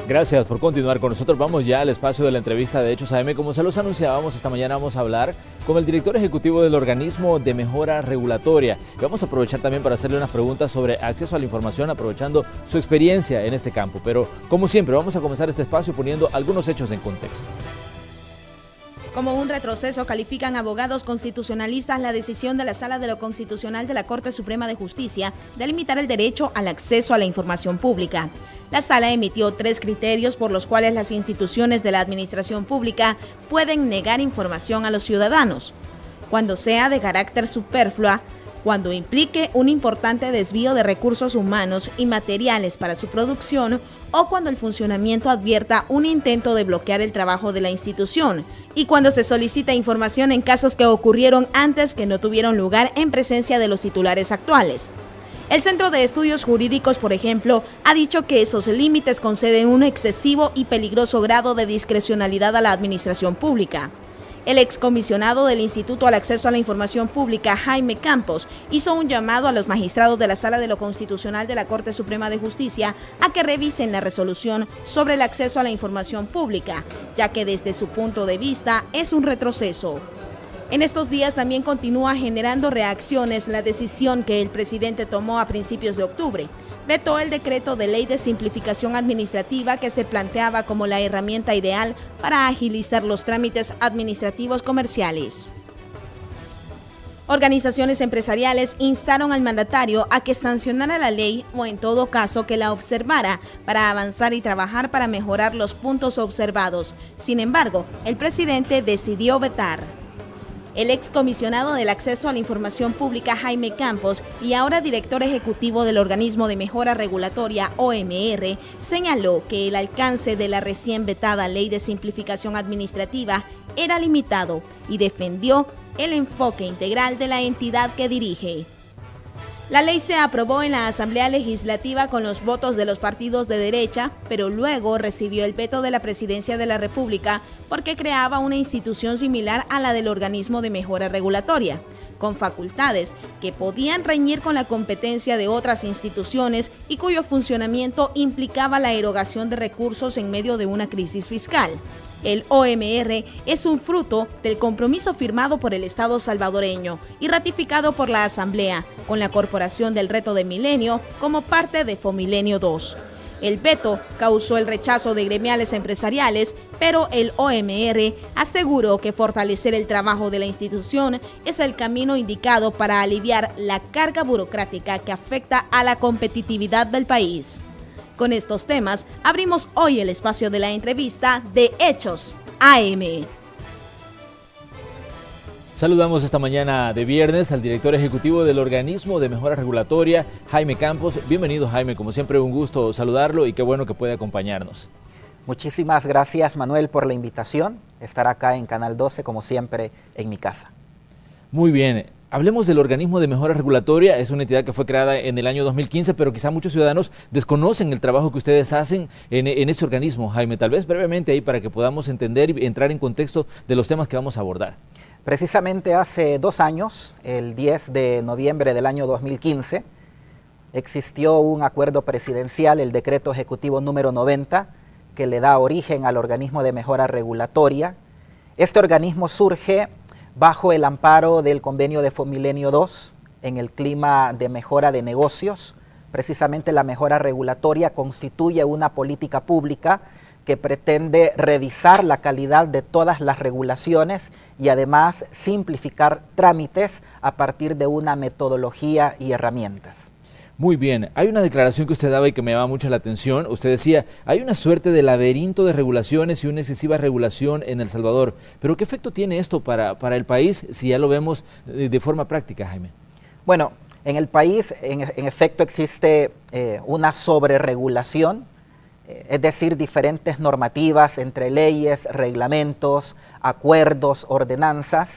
Gracias por continuar con nosotros. Vamos ya al espacio de la entrevista de Hechos AM. Como se los anunciábamos, esta mañana vamos a hablar con el director ejecutivo del Organismo de Mejora Regulatoria. Y vamos a aprovechar también para hacerle unas preguntas sobre acceso a la información, aprovechando su experiencia en este campo. Pero, como siempre, vamos a comenzar este espacio poniendo algunos hechos en contexto. Como un retroceso, califican abogados constitucionalistas la decisión de la Sala de lo Constitucional de la Corte Suprema de Justicia de limitar el derecho al acceso a la información pública. La Sala emitió 3 criterios por los cuales las instituciones de la administración pública pueden negar información a los ciudadanos: cuando sea de carácter superflua, cuando implique un importante desvío de recursos humanos y materiales para su producción, o cuando el funcionamiento advierta un intento de bloquear el trabajo de la institución, y cuando se solicita información en casos que ocurrieron antes que no tuvieron lugar en presencia de los titulares actuales. El Centro de Estudios Jurídicos, por ejemplo, ha dicho que esos límites conceden un excesivo y peligroso grado de discrecionalidad a la administración pública. El excomisionado del Instituto al Acceso a la Información Pública, Jaime Campos, hizo un llamado a los magistrados de la Sala de lo Constitucional de la Corte Suprema de Justicia a que revisen la resolución sobre el acceso a la información pública, ya que desde su punto de vista es un retroceso. En estos días también continúa generando reacciones la decisión que el presidente tomó a principios de octubre. Vetó el decreto de ley de simplificación administrativa que se planteaba como la herramienta ideal para agilizar los trámites administrativos comerciales. Organizaciones empresariales instaron al mandatario a que sancionara la ley o en todo caso que la observara para avanzar y trabajar para mejorar los puntos observados. Sin embargo, el presidente decidió vetar. El excomisionado del Acceso a la Información Pública, Jaime Campos, y ahora director ejecutivo del Organismo de Mejora Regulatoria, OMR, señaló que el alcance de la recién vetada Ley de Simplificación Administrativa era limitado y defendió el enfoque integral de la entidad que dirige. La ley se aprobó en la Asamblea Legislativa con los votos de los partidos de derecha, pero luego recibió el veto de la Presidencia de la República porque creaba una institución similar a la del Organismo de Mejora Regulatoria, con facultades que podían reñir con la competencia de otras instituciones y cuyo funcionamiento implicaba la erogación de recursos en medio de una crisis fiscal. El OMR es un fruto del compromiso firmado por el Estado salvadoreño y ratificado por la Asamblea, con la Corporación del Reto de Milenio como parte de Fomilenio 2. El veto causó el rechazo de gremiales empresariales, pero el OMR aseguró que fortalecer el trabajo de la institución es el camino indicado para aliviar la carga burocrática que afecta a la competitividad del país. Con estos temas, abrimos hoy el espacio de la entrevista de Hechos AM. Saludamos esta mañana de viernes al director ejecutivo del Organismo de Mejora Regulatoria, Jaime Campos. Bienvenido, Jaime, como siempre un gusto saludarlo y qué bueno que puede acompañarnos. Muchísimas gracias, Manuel, por la invitación. Estar acá en Canal 12, como siempre, en mi casa. Muy bien. Hablemos del Organismo de Mejora Regulatoria. Es una entidad que fue creada en el año 2015, pero quizá muchos ciudadanos desconocen el trabajo que ustedes hacen en este organismo. Jaime, tal vez brevemente ahí para que podamos entender y entrar en contexto de los temas que vamos a abordar. Precisamente hace 2 años, el 10 de noviembre del año 2015, existió un acuerdo presidencial, el decreto ejecutivo número 90, que le da origen al Organismo de Mejora Regulatoria. Este organismo surge bajo el amparo del convenio de Fomilenio 2, en el clima de mejora de negocios. Precisamente la mejora regulatoria constituye una política pública que pretende revisar la calidad de todas las regulaciones y además simplificar trámites a partir de una metodología y herramientas. Muy bien, hay una declaración que usted daba y que me llama mucho la atención. Usted decía, hay una suerte de laberinto de regulaciones y una excesiva regulación en El Salvador. Pero ¿qué efecto tiene esto para el país si ya lo vemos de forma práctica, Jaime? Bueno, en el país en efecto existe una sobreregulación, es decir, diferentes normativas entre leyes, reglamentos, acuerdos, ordenanzas,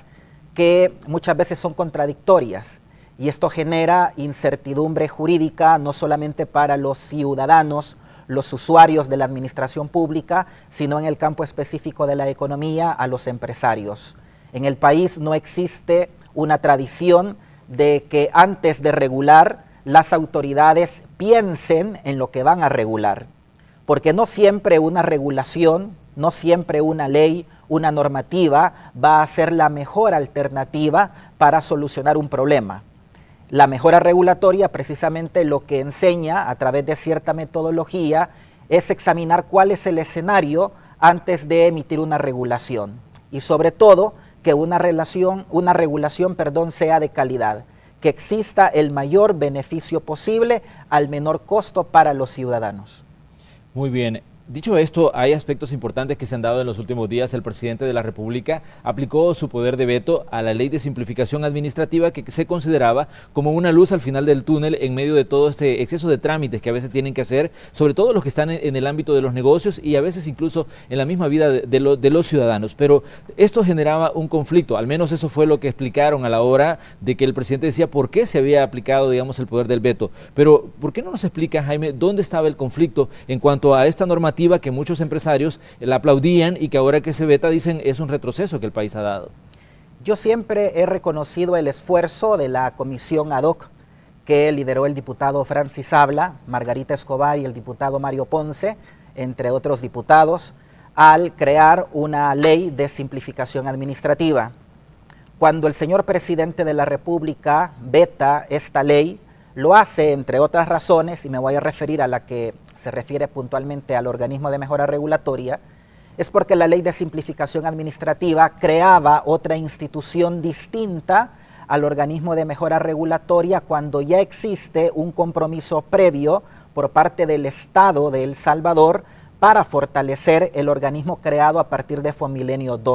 que muchas veces son contradictorias. Y esto genera incertidumbre jurídica no solamente para los ciudadanos, los usuarios de la administración pública, sino en el campo específico de la economía, a los empresarios. En el país no existe una tradición de que antes de regular, las autoridades piensen en lo que van a regular. porque no siempre una regulación, no siempre una ley, una normativa va a ser la mejor alternativa para solucionar un problema. La mejora regulatoria precisamente lo que enseña a través de cierta metodología es examinar cuál es el escenario antes de emitir una regulación y sobre todo que una regulación sea de calidad, que exista el mayor beneficio posible al menor costo para los ciudadanos. Muy bien. Dicho esto, hay aspectos importantes que se han dado en los últimos días. El presidente de la República aplicó su poder de veto a la ley de simplificación administrativa que se consideraba como una luz al final del túnel en medio de todo este exceso de trámites que a veces tienen que hacer, sobre todo los que están en el ámbito de los negocios y a veces incluso en la misma vida de los ciudadanos. Pero esto generaba un conflicto, al menos eso fue lo que explicaron a la hora de que el presidente decía por qué se había aplicado, digamos, el poder del veto. Pero, ¿por qué no nos explica, Jaime, dónde estaba el conflicto en cuanto a esta normativa que muchos empresarios la aplaudían y que ahora que se veta dicen es un retroceso que el país ha dado? Yo siempre he reconocido el esfuerzo de la comisión ad hoc que lideró el diputado Francis Habla, Margarita Escobar y el diputado Mario Ponce, entre otros diputados, al crear una ley de simplificación administrativa. Cuando el señor presidente de la República veta esta ley, lo hace entre otras razones, y me voy a referir a la que se refiere puntualmente al organismo de mejora regulatoria, es porque la ley de simplificación administrativa creaba otra institución distinta al organismo de mejora regulatoria cuando ya existe un compromiso previo por parte del Estado de El Salvador para fortalecer el organismo creado a partir de Fomilenio II.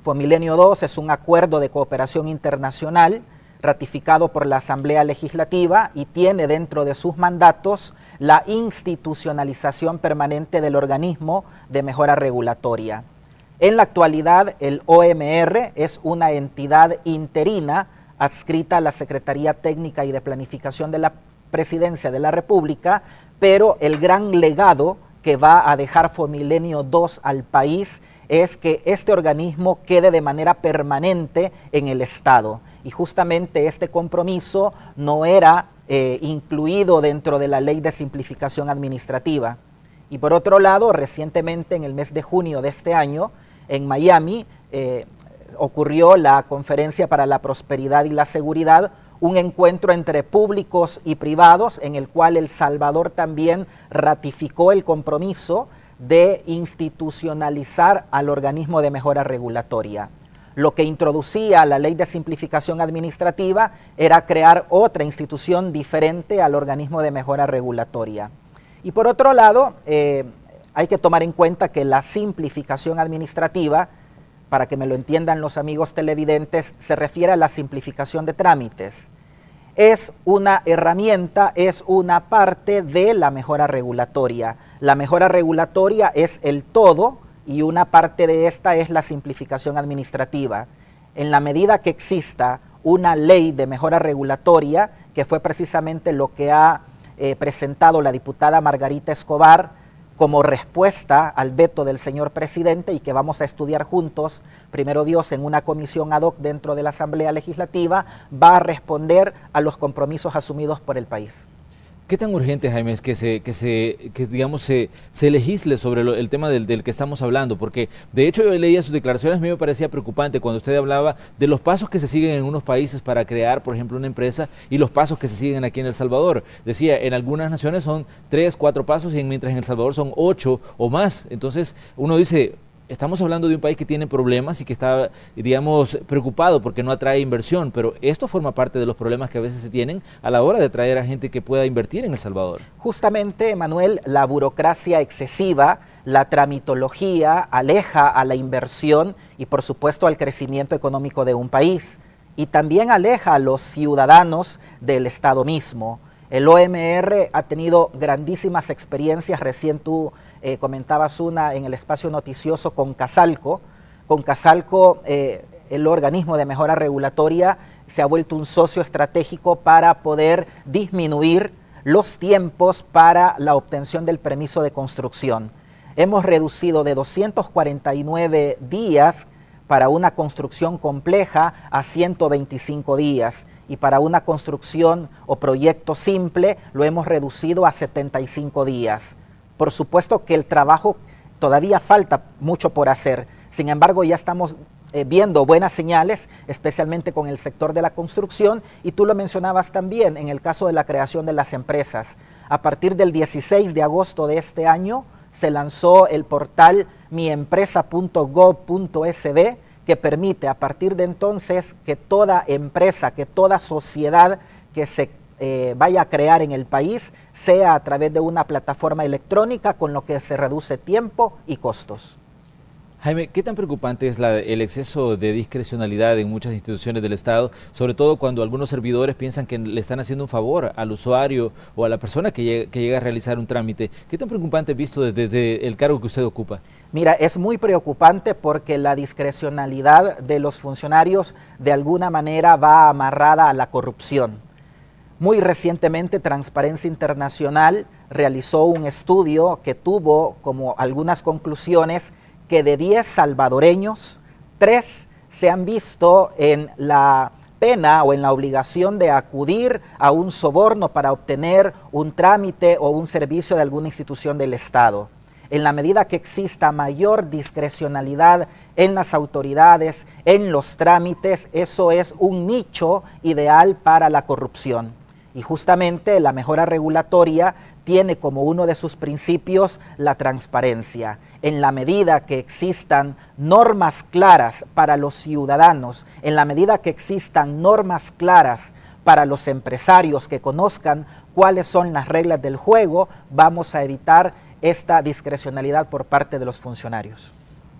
Fomilenio II es un acuerdo de cooperación internacional ratificado por la Asamblea Legislativa y tiene dentro de sus mandatos la institucionalización permanente del organismo de mejora regulatoria. En la actualidad, el OMR es una entidad interina adscrita a la Secretaría Técnica y de Planificación de la Presidencia de la República, pero el gran legado que va a dejar Fomilenio II al país es que este organismo quede de manera permanente en el Estado. Y justamente este compromiso no era incluido dentro de la ley de simplificación administrativa. Y por otro lado, recientemente en el mes de junio de este año, en Miami, ocurrió la Conferencia para la Prosperidad y la Seguridad, un encuentro entre públicos y privados en el cual El Salvador también ratificó el compromiso de institucionalizar al organismo de mejora regulatoria. Lo que introducía la ley de simplificación administrativa era crear otra institución diferente al organismo de mejora regulatoria. Y por otro lado, hay que tomar en cuenta que la simplificación administrativa, para que me lo entiendan los amigos televidentes, se refiere a la simplificación de trámites. Es una herramienta, es una parte de la mejora regulatoria. La mejora regulatoria es el todo y una parte de esta es la simplificación administrativa. En la medida que exista una ley de mejora regulatoria, que fue precisamente lo que ha presentado la diputada Margarita Escobar como respuesta al veto del señor presidente y que vamos a estudiar juntos, primero Dios, en una comisión ad hoc dentro de la Asamblea Legislativa, va a responder a los compromisos asumidos por el país. ¿Qué tan urgente, Jaime, es que se legisle sobre el tema del que estamos hablando? Porque de hecho yo leía sus declaraciones, a mí me parecía preocupante cuando usted hablaba de los pasos que se siguen en unos países para crear, por ejemplo, una empresa y los pasos que se siguen aquí en El Salvador. Decía, en algunas naciones son 3, 4 pasos y mientras en El Salvador son 8 o más. Entonces uno dice, estamos hablando de un país que tiene problemas y que está, digamos, preocupado porque no atrae inversión, pero esto forma parte de los problemas que a veces se tienen a la hora de traer a gente que pueda invertir en El Salvador. Justamente, Manuel, la burocracia excesiva, la tramitología aleja a la inversión y por supuesto al crecimiento económico de un país y también aleja a los ciudadanos del Estado mismo. El OMR ha tenido grandísimas experiencias, recién tú comentabas una en el espacio noticioso con Casalco. Con Casalco, el organismo de mejora regulatoria se ha vuelto un socio estratégico para poder disminuir los tiempos para la obtención del permiso de construcción. Hemos reducido de 249 días para una construcción compleja a 125 días y para una construcción o proyecto simple lo hemos reducido a 75 días. Por supuesto que el trabajo todavía falta mucho por hacer, sin embargo ya estamos viendo buenas señales, especialmente con el sector de la construcción, y tú lo mencionabas también en el caso de la creación de las empresas. A partir del 16 de agosto de este año se lanzó el portal miempresa.gov.sb, que permite a partir de entonces que toda empresa, que toda sociedad que se vaya a crear en el país sea a través de una plataforma electrónica, con lo que se reduce tiempo y costos. Jaime, ¿qué tan preocupante es el exceso de discrecionalidad en muchas instituciones del Estado, sobre todo cuando algunos servidores piensan que le están haciendo un favor al usuario o a la persona que llega a realizar un trámite? ¿Qué tan preocupante visto desde el cargo que usted ocupa? Mira, es muy preocupante porque la discrecionalidad de los funcionarios de alguna manera va amarrada a la corrupción. Muy recientemente Transparencia Internacional realizó un estudio que tuvo como algunas conclusiones que de 10 salvadoreños, 3 se han visto en la pena o en la obligación de acudir a un soborno para obtener un trámite o un servicio de alguna institución del Estado. En la medida que exista mayor discrecionalidad en las autoridades, en los trámites, eso es un nicho ideal para la corrupción. Y justamente la mejora regulatoria tiene como uno de sus principios la transparencia. En la medida que existan normas claras para los ciudadanos, en la medida que existan normas claras para los empresarios que conozcan cuáles son las reglas del juego, vamos a evitar esta discrecionalidad por parte de los funcionarios.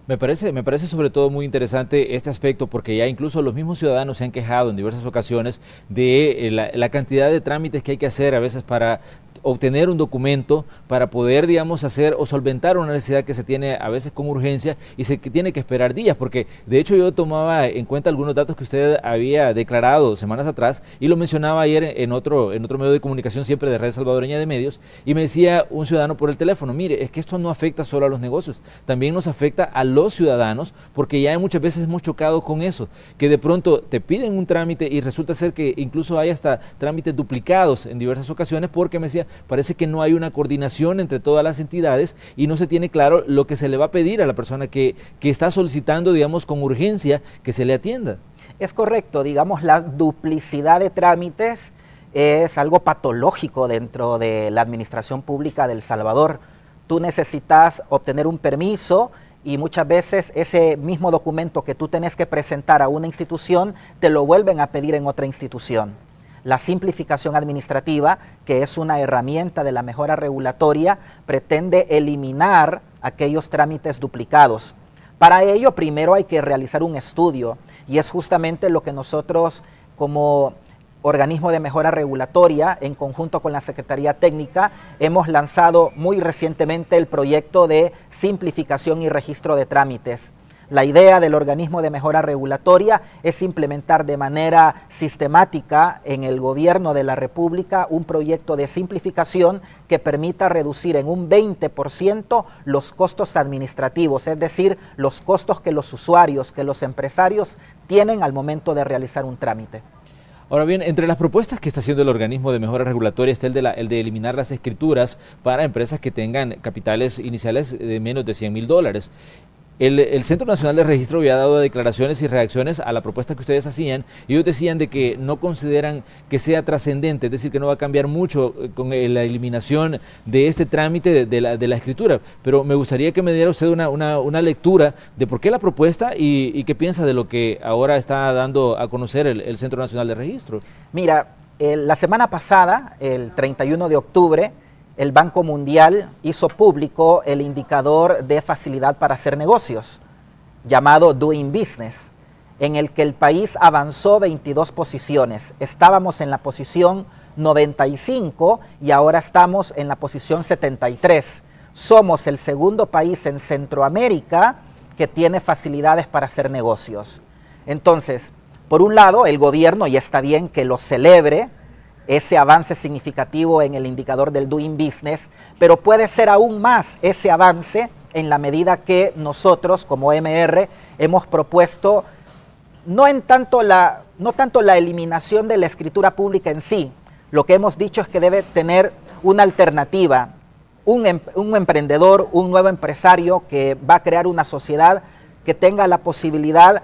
Me parece sobre todo muy interesante este aspecto, porque ya incluso los mismos ciudadanos se han quejado en diversas ocasiones de la cantidad de trámites que hay que hacer a veces para obtener un documento, para poder, digamos, hacer o solventar una necesidad que se tiene a veces con urgencia y que tiene que esperar días, porque de hecho yo tomaba en cuenta algunos datos que usted había declarado semanas atrás y lo mencionaba ayer en otro medio de comunicación, siempre de Red Salvadoreña de Medios, y me decía un ciudadano por el teléfono: mire, es que esto no afecta solo a los negocios, también nos afecta a los ciudadanos, porque ya muchas veces hemos chocado con eso, que de pronto te piden un trámite y resulta ser que incluso hay hasta trámites duplicados en diversas ocasiones, porque me decía, parece que no hay una coordinación entre todas las entidades y no se tiene claro lo que se le va a pedir a la persona que está solicitando, digamos, con urgencia que se le atienda. Es correcto, digamos, la duplicidad de trámites es algo patológico dentro de la administración pública de El Salvador. Tú necesitas obtener un permiso y muchas veces ese mismo documento que tú tenés que presentar a una institución te lo vuelven a pedir en otra institución. La simplificación administrativa, que es una herramienta de la mejora regulatoria, pretende eliminar aquellos trámites duplicados. Para ello, primero hay que realizar un estudio, y es justamente lo que nosotros, como organismo de mejora regulatoria, en conjunto con la Secretaría Técnica, hemos lanzado muy recientemente el proyecto de simplificación y registro de trámites. La idea del organismo de mejora regulatoria es implementar de manera sistemática en el gobierno de la República un proyecto de simplificación que permita reducir en un 20% los costos administrativos, es decir, los costos que los usuarios, que los empresarios tienen al momento de realizar un trámite. Ahora bien, entre las propuestas que está haciendo el organismo de mejora regulatoria está el de eliminar las escrituras para empresas que tengan capitales iniciales de menos de $100,000. El Centro Nacional de Registro había dado declaraciones y reacciones a la propuesta que ustedes hacían, y ellos decían de que no consideran que sea trascendente, es decir, que no va a cambiar mucho con la eliminación de este trámite de la escritura, pero me gustaría que me diera usted una lectura de por qué la propuesta y qué piensa de lo que ahora está dando a conocer el Centro Nacional de Registro. Mira, la semana pasada, el 31 de octubre, el Banco Mundial hizo público el indicador de facilidad para hacer negocios, llamado Doing Business, en el que el país avanzó 22 posiciones. Estábamos en la posición 95 y ahora estamos en la posición 73. Somos el segundo país en Centroamérica que tiene facilidades para hacer negocios. Entonces, por un lado, el gobierno, y está bien que lo celebre, ese avance significativo en el indicador del Doing Business, pero puede ser aún más ese avance en la medida que nosotros como MR hemos propuesto no tanto la eliminación de la escritura pública en sí. Lo que hemos dicho es que debe tener una alternativa un emprendedor, un nuevo empresario que va a crear una sociedad que tenga la posibilidad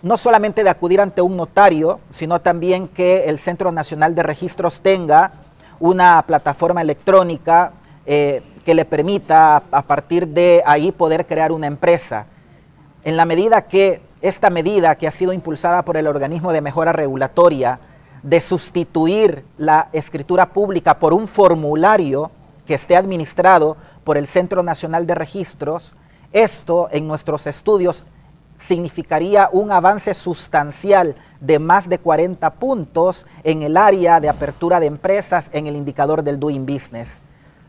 no solamente de acudir ante un notario, sino también que el Centro Nacional de Registros tenga una plataforma electrónica que le permita a partir de ahí poder crear una empresa. En la medida que esta medida que ha sido impulsada por el Organismo de Mejora Regulatoria de sustituir la escritura pública por un formulario que esté administrado por el Centro Nacional de Registros, esto en nuestros estudios significaría un avance sustancial de más de 40 puntos en el área de apertura de empresas en el indicador del Doing Business.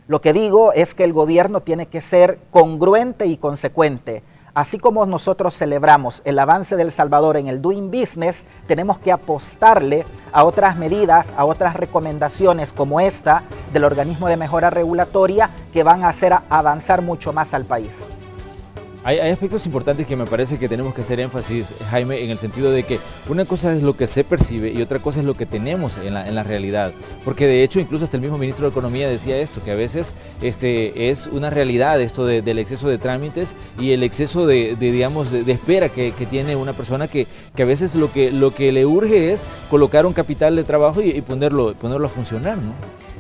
Lo que digo es que el gobierno tiene que ser congruente y consecuente. Así como nosotros celebramos el avance de El Salvador en el Doing Business, tenemos que apostarle a otras medidas, a otras recomendaciones como esta del Organismo de Mejora Regulatoria que van a hacer avanzar mucho más al país. Hay aspectos importantes que me parece que tenemos que hacer énfasis, Jaime, en el sentido de que una cosa es lo que se percibe y otra cosa es lo que tenemos en la realidad. Porque de hecho, incluso hasta el mismo ministro de Economía decía esto, que a veces es una realidad esto del exceso de trámites y el exceso de espera que tiene una persona que a veces lo que le urge es colocar un capital de trabajo y ponerlo a funcionar, ¿no?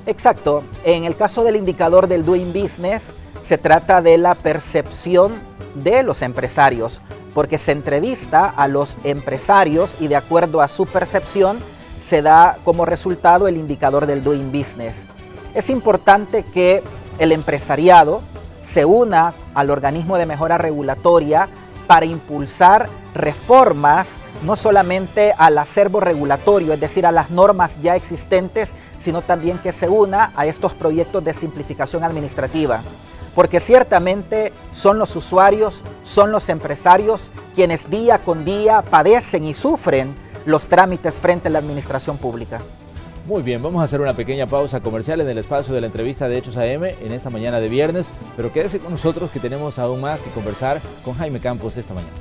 Exacto. En el caso del indicador del Doing Business, se trata de la percepción de los empresarios, porque se entrevista a los empresarios y de acuerdo a su percepción se da como resultado el indicador del Doing Business. Es importante que el empresariado se una al Organismo de Mejora Regulatoria para impulsar reformas no solamente al acervo regulatorio, es decir, a las normas ya existentes, sino también que se una a estos proyectos de simplificación administrativa. Porque ciertamente son los usuarios, son los empresarios quienes día con día padecen y sufren los trámites frente a la administración pública. Muy bien, vamos a hacer una pequeña pausa comercial en el espacio de la entrevista de Hechos AM en esta mañana de viernes, pero quédese con nosotros que tenemos aún más que conversar con Jaime Campos esta mañana.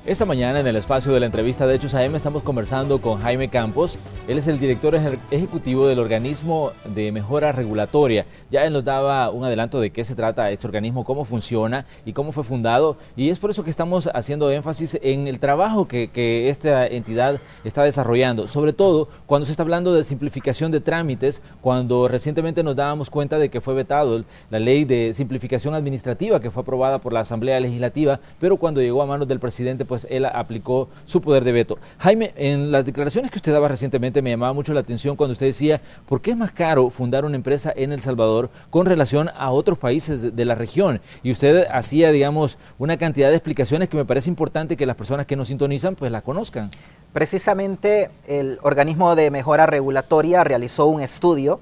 Esta mañana en el espacio de la entrevista de Hechos AM estamos conversando con Jaime Campos. Él es el director ejecutivo del Organismo de Mejora Regulatoria. Ya él nos daba un adelanto de qué se trata este organismo, cómo funciona y cómo fue fundado. Y es por eso que estamos haciendo énfasis en el trabajo que esta entidad está desarrollando. Sobre todo cuando se está hablando de simplificación de trámites, cuando recientemente nos dábamos cuenta de que fue vetado la ley de simplificación administrativa que fue aprobada por la Asamblea Legislativa, pero cuando llegó a manos del presidente, pues él aplicó su poder de veto. Jaime, en las declaraciones que usted daba recientemente me llamaba mucho la atención cuando usted decía, ¿por qué es más caro fundar una empresa en El Salvador con relación a otros países de la región? Y usted hacía, digamos, una cantidad de explicaciones que me parece importante que las personas que nos sintonizan pues las conozcan. Precisamente el Organismo de Mejora Regulatoria realizó un estudio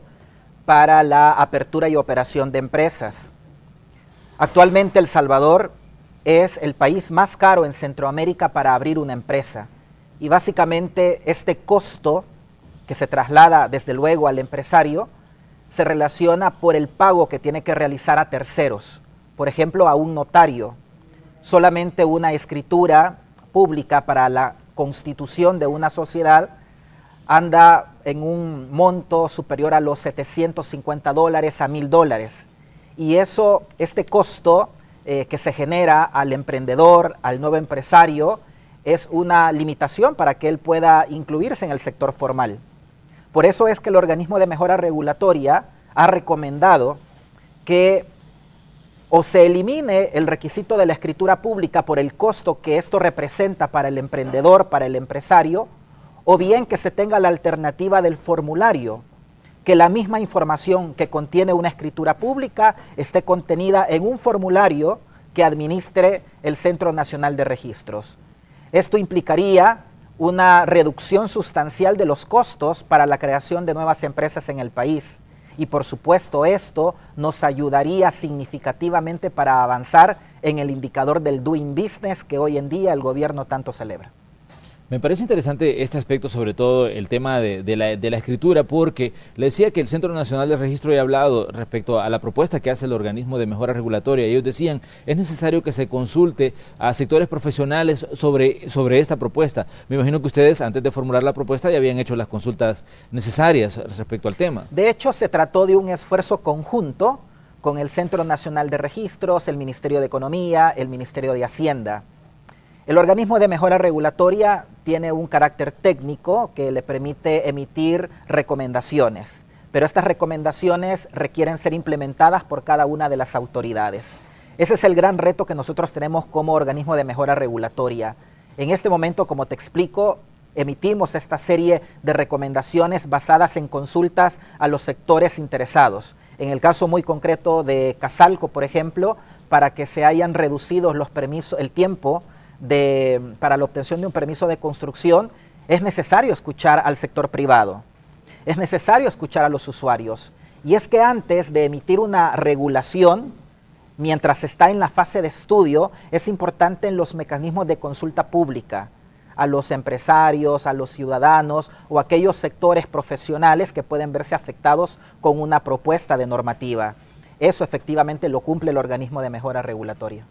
para la apertura y operación de empresas. Actualmente El Salvador es el país más caro en Centroamérica para abrir una empresa. Y básicamente este costo que se traslada desde luego al empresario se relaciona por el pago que tiene que realizar a terceros. Por ejemplo, a un notario. Solamente una escritura pública para la constitución de una sociedad anda en un monto superior a los $750 a $1,000. Y este costo que se genera al emprendedor, al nuevo empresario, es una limitación para que él pueda incluirse en el sector formal. Por eso es que el Organismo de Mejora Regulatoria ha recomendado que o se elimine el requisito de la escritura pública por el costo que esto representa para el emprendedor, para el empresario, o bien que se tenga la alternativa del formulario, que la misma información que contiene una escritura pública esté contenida en un formulario que administre el Centro Nacional de Registros. Esto implicaría una reducción sustancial de los costos para la creación de nuevas empresas en el país. Y por supuesto esto nos ayudaría significativamente para avanzar en el indicador del Doing Business que hoy en día el gobierno tanto celebra. Me parece interesante este aspecto, sobre todo el tema de la escritura, porque le decía que el Centro Nacional de Registro ya ha hablado respecto a la propuesta que hace el organismo de mejora regulatoria. Ellos decían, es necesario que se consulte a sectores profesionales sobre esta propuesta. Me imagino que ustedes, antes de formular la propuesta, ya habían hecho las consultas necesarias respecto al tema. De hecho, se trató de un esfuerzo conjunto con el Centro Nacional de Registros, el Ministerio de Economía, el Ministerio de Hacienda. El organismo de mejora regulatoria tiene un carácter técnico que le permite emitir recomendaciones, pero estas recomendaciones requieren ser implementadas por cada una de las autoridades. Ese es el gran reto que nosotros tenemos como organismo de mejora regulatoria. En este momento, como te explico, emitimos esta serie de recomendaciones basadas en consultas a los sectores interesados. En el caso muy concreto de Casalco, por ejemplo, para que se hayan reducido los permisos, el tiempo para la obtención de un permiso de construcción, es necesario escuchar al sector privado, es necesario escuchar a los usuarios. Y es que antes de emitir una regulación, mientras está en la fase de estudio, es importante en los mecanismos de consulta pública, a los empresarios, a los ciudadanos o aquellos sectores profesionales que pueden verse afectados con una propuesta de normativa. Eso efectivamente lo cumple el organismo de mejora regulatoria.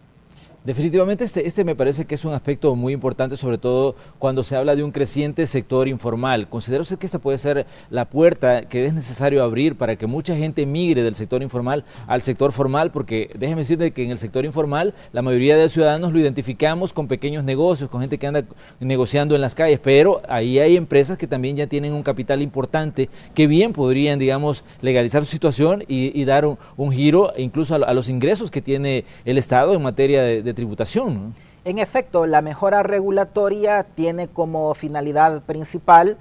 Definitivamente este me parece que es un aspecto muy importante, sobre todo cuando se habla de un creciente sector informal. ¿Considera usted que esta puede ser la puerta que es necesario abrir para que mucha gente migre del sector informal al sector formal? Porque déjeme decirle que en el sector informal la mayoría de los ciudadanos lo identificamos con pequeños negocios, con gente que anda negociando en las calles, pero ahí hay empresas que también ya tienen un capital importante que bien podrían, digamos, legalizar su situación y dar un giro incluso a los ingresos que tiene el Estado en materia de tributación, ¿no? En efecto, la mejora regulatoria tiene como finalidad principal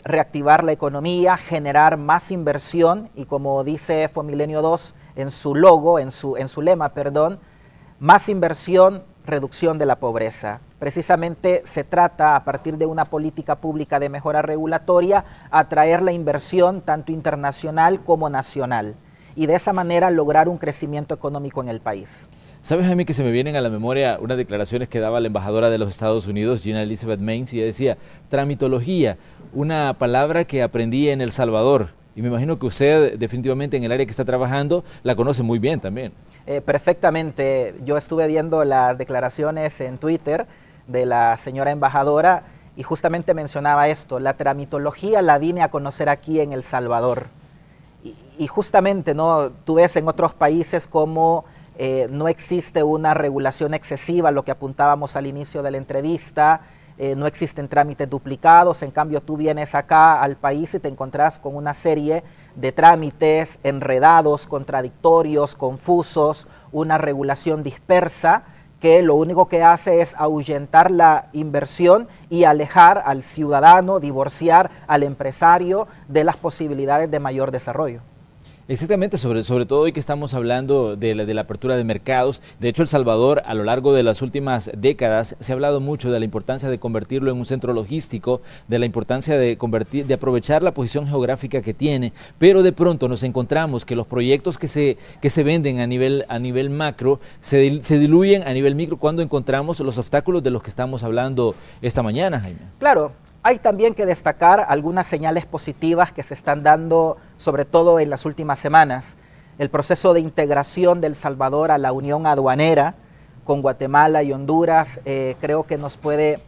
reactivar la economía, generar más inversión y, como dice Fomilenio 2 en su logo, en su lema, perdón, más inversión, reducción de la pobreza. Precisamente se trata, a partir de una política pública de mejora regulatoria, atraer la inversión tanto internacional como nacional y de esa manera lograr un crecimiento económico en el país. ¿Sabes, Jaime, que se me vienen a la memoria unas declaraciones que daba la embajadora de los Estados Unidos, Gina Elizabeth Mains, y ella decía, tramitología, una palabra que aprendí en El Salvador, y me imagino que usted definitivamente en el área que está trabajando la conoce muy bien también. Perfectamente, yo estuve viendo las declaraciones en Twitter de la señora embajadora y justamente mencionaba esto, la tramitología la vine a conocer aquí en El Salvador, y justamente, ¿no? Tú ves en otros países como no existe una regulación excesiva, lo que apuntábamos al inicio de la entrevista, no existen trámites duplicados, en cambio tú vienes acá al país y te encontrás con una serie de trámites enredados, contradictorios, confusos, una regulación dispersa que lo único que hace es ahuyentar la inversión y alejar al ciudadano, divorciar al empresario de las posibilidades de mayor desarrollo. Exactamente, sobre todo hoy que estamos hablando de la apertura de mercados. De hecho, El Salvador, a lo largo de las últimas décadas, se ha hablado mucho de la importancia de convertirlo en un centro logístico, de la importancia de aprovechar la posición geográfica que tiene, pero de pronto nos encontramos que los proyectos que se venden a nivel macro se diluyen a nivel micro cuando encontramos los obstáculos de los que estamos hablando esta mañana, Jaime. Claro. Hay también que destacar algunas señales positivas que se están dando, sobre todo en las últimas semanas. El proceso de integración de El Salvador a la Unión Aduanera con Guatemala y Honduras creo que nos puede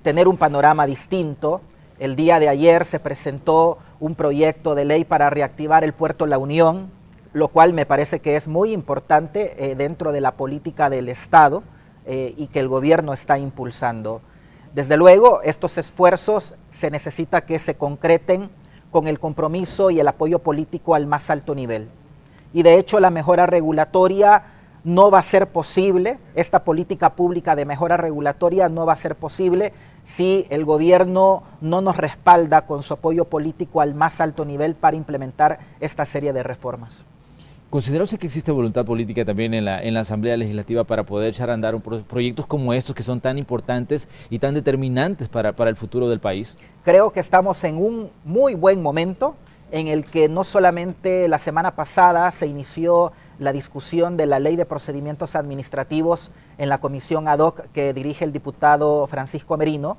tener un panorama distinto. El día de ayer se presentó un proyecto de ley para reactivar el puerto La Unión, lo cual me parece que es muy importante dentro de la política del Estado y que el gobierno está impulsando. Desde luego, estos esfuerzos se necesita que se concreten con el compromiso y el apoyo político al más alto nivel. Y de hecho, la mejora regulatoria no va a ser posible, esta política pública de mejora regulatoria no va a ser posible si el gobierno no nos respalda con su apoyo político al más alto nivel para implementar esta serie de reformas. ¿Considera usted que existe voluntad política también en la Asamblea Legislativa para poder echar a andar proyectos como estos que son tan importantes y tan determinantes para el futuro del país? Creo que estamos en un muy buen momento en el que no solamente la semana pasada se inició la discusión de la Ley de Procedimientos Administrativos en la comisión ad hoc que dirige el diputado Francisco Merino,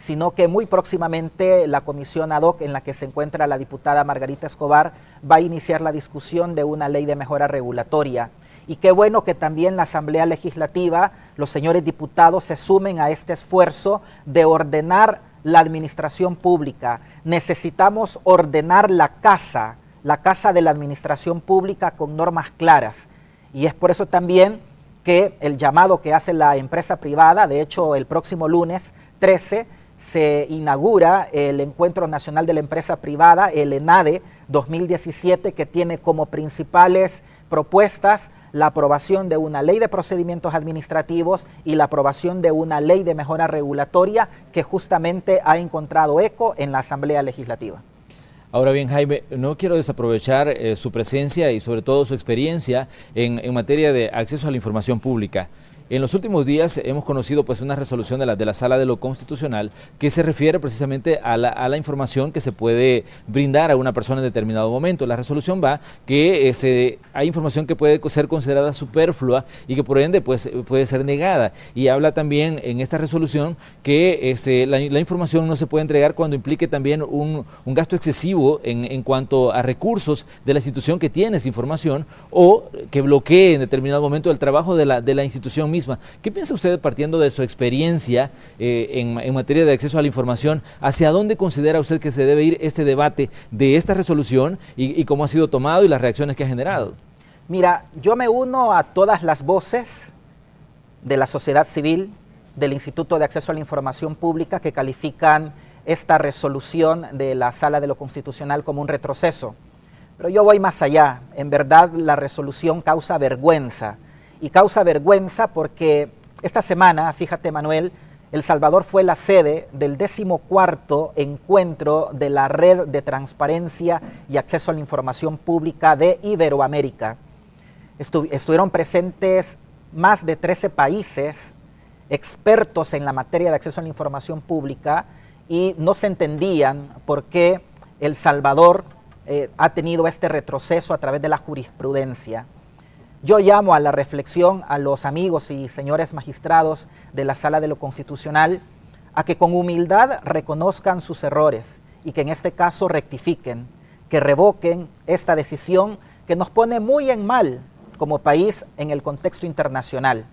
sino que muy próximamente la comisión ad hoc en la que se encuentra la diputada Margarita Escobar va a iniciar la discusión de una ley de mejora regulatoria. Y qué bueno que también la Asamblea Legislativa, los señores diputados se sumen a este esfuerzo de ordenar la administración pública. Necesitamos ordenar la casa de la administración pública con normas claras. Y es por eso también que el llamado que hace la empresa privada, de hecho el próximo lunes 13, se inaugura el Encuentro Nacional de la Empresa Privada, el ENADE 2017, que tiene como principales propuestas la aprobación de una ley de procedimientos administrativos y la aprobación de una ley de mejora regulatoria que justamente ha encontrado eco en la Asamblea Legislativa. Ahora bien, Jaime, no quiero desaprovechar su presencia y sobre todo su experiencia en materia de acceso a la información pública. En los últimos días hemos conocido pues una resolución de la Sala de lo Constitucional que se refiere precisamente a la información que se puede brindar a una persona en determinado momento. La resolución va que hay información que puede ser considerada superflua y que por ende pues, puede ser negada. Y habla también en esta resolución que la información no se puede entregar cuando implique también un gasto excesivo en cuanto a recursos de la institución que tiene esa información o que bloquee en determinado momento el trabajo de la institución misma. ¿Qué piensa usted partiendo de su experiencia en materia de acceso a la información? ¿Hacia dónde considera usted que se debe ir este debate de esta resolución y cómo ha sido tomado y las reacciones que ha generado? Mira, yo me uno a todas las voces de la sociedad civil, del Instituto de Acceso a la Información Pública, que califican esta resolución de la Sala de lo Constitucional como un retroceso. Pero yo voy más allá. En verdad, la resolución causa vergüenza. Y causa vergüenza porque esta semana, fíjate Manuel, El Salvador fue la sede del 14º encuentro de la Red de Transparencia y Acceso a la Información Pública de Iberoamérica. Estuvieron presentes más de 13 países, expertos en la materia de acceso a la información pública, y no se entendían por qué El Salvador ha tenido este retroceso a través de la jurisprudencia. Yo llamo a la reflexión a los amigos y señores magistrados de la Sala de lo Constitucional a que con humildad reconozcan sus errores y que en este caso rectifiquen, que revoquen esta decisión que nos pone muy en mal como país en el contexto internacional.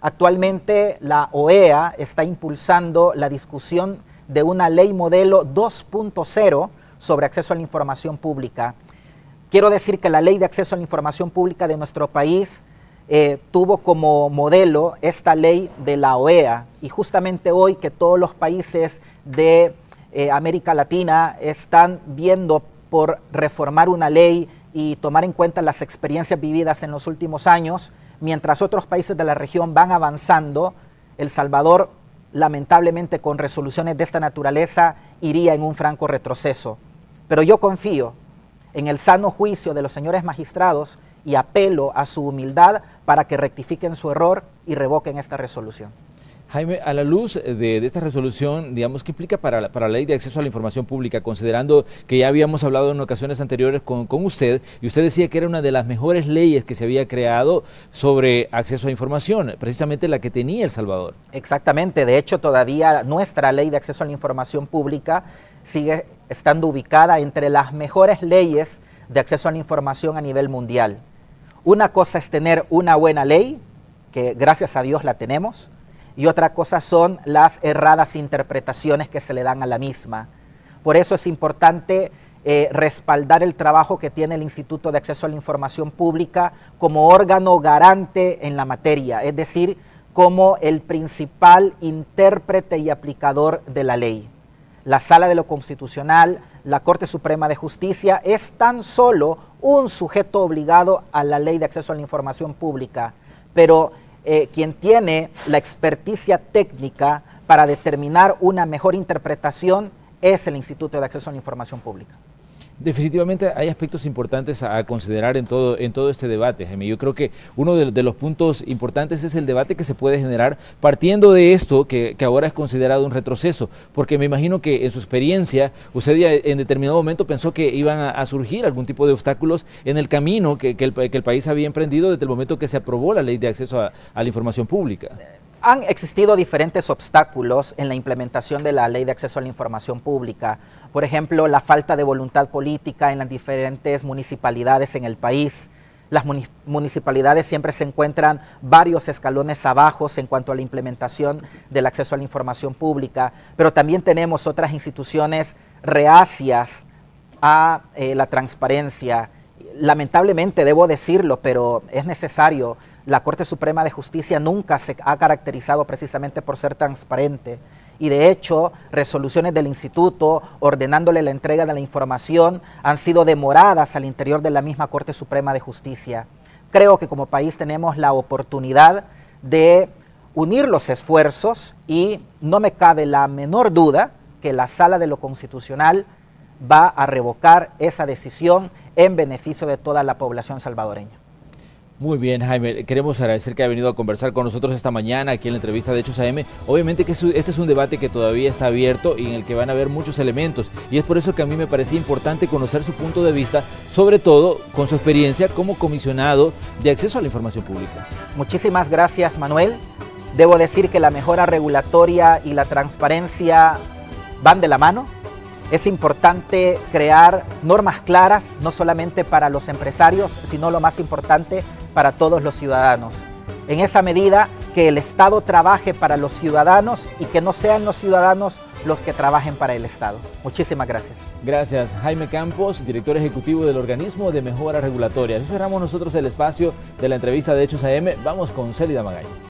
Actualmente la OEA está impulsando la discusión de una ley modelo 2.0 sobre acceso a la información pública. Quiero decir que la Ley de Acceso a la Información Pública de nuestro país tuvo como modelo esta ley de la OEA, y justamente hoy que todos los países de América Latina están viendo por reformar una ley y tomar en cuenta las experiencias vividas en los últimos años, mientras otros países de la región van avanzando, El Salvador, lamentablemente con resoluciones de esta naturaleza, iría en un franco retroceso. Pero yo confío en el sano juicio de los señores magistrados y apelo a su humildad para que rectifiquen su error y revoquen esta resolución. Jaime, a la luz de esta resolución, digamos, ¿qué implica para la Ley de Acceso a la Información Pública? Considerando que ya habíamos hablado en ocasiones anteriores con usted, y usted decía que era una de las mejores leyes que se había creado sobre acceso a información, precisamente la que tenía El Salvador. Exactamente, de hecho todavía nuestra Ley de Acceso a la Información Pública sigue estando ubicada entre las mejores leyes de acceso a la información a nivel mundial. Una cosa es tener una buena ley, que gracias a Dios la tenemos, y otra cosa son las erradas interpretaciones que se le dan a la misma. Por eso es importante respaldar el trabajo que tiene el Instituto de Acceso a la Información Pública como órgano garante en la materia, es decir, como el principal intérprete y aplicador de la ley. La Sala de lo Constitucional, la Corte Suprema de Justicia, es tan solo un sujeto obligado a la Ley de Acceso a la Información Pública, pero quien tiene la experticia técnica para determinar una mejor interpretación es el Instituto de Acceso a la Información Pública. Definitivamente hay aspectos importantes a considerar en todo este debate, Jaime. Yo creo que uno de los puntos importantes es el debate que se puede generar partiendo de esto que ahora es considerado un retroceso, porque me imagino que en su experiencia usted ya en determinado momento pensó que iban a surgir algún tipo de obstáculos en el camino que el país había emprendido desde el momento que se aprobó la Ley de Acceso a la Información Pública. Han existido diferentes obstáculos en la implementación de la Ley de Acceso a la Información Pública. Por ejemplo, la falta de voluntad política en las diferentes municipalidades en el país. Las municipalidades siempre se encuentran varios escalones abajo en cuanto a la implementación del acceso a la información pública, pero también tenemos otras instituciones reacias a la transparencia. Lamentablemente, debo decirlo, pero es necesario. La Corte Suprema de Justicia nunca se ha caracterizado precisamente por ser transparente y de hecho resoluciones del instituto ordenándole la entrega de la información han sido demoradas al interior de la misma Corte Suprema de Justicia. Creo que como país tenemos la oportunidad de unir los esfuerzos y no me cabe la menor duda que la Sala de lo Constitucional va a revocar esa decisión en beneficio de toda la población salvadoreña. Muy bien, Jaime, queremos agradecer que haya venido a conversar con nosotros esta mañana aquí en la entrevista de Hechos AM. Obviamente que este es un debate que todavía está abierto y en el que van a haber muchos elementos y es por eso que a mí me parecía importante conocer su punto de vista, sobre todo con su experiencia como comisionado de acceso a la información pública. Muchísimas gracias, Manuel. Debo decir que la mejora regulatoria y la transparencia van de la mano. Es importante crear normas claras, no solamente para los empresarios, sino lo más importante, para todos los ciudadanos. En esa medida, que el Estado trabaje para los ciudadanos y que no sean los ciudadanos los que trabajen para el Estado. Muchísimas gracias. Gracias, Jaime Campos, director ejecutivo del Organismo de Mejora Regulatoria. Así cerramos nosotros el espacio de la entrevista de Hechos AM. Vamos con Célida Magaña.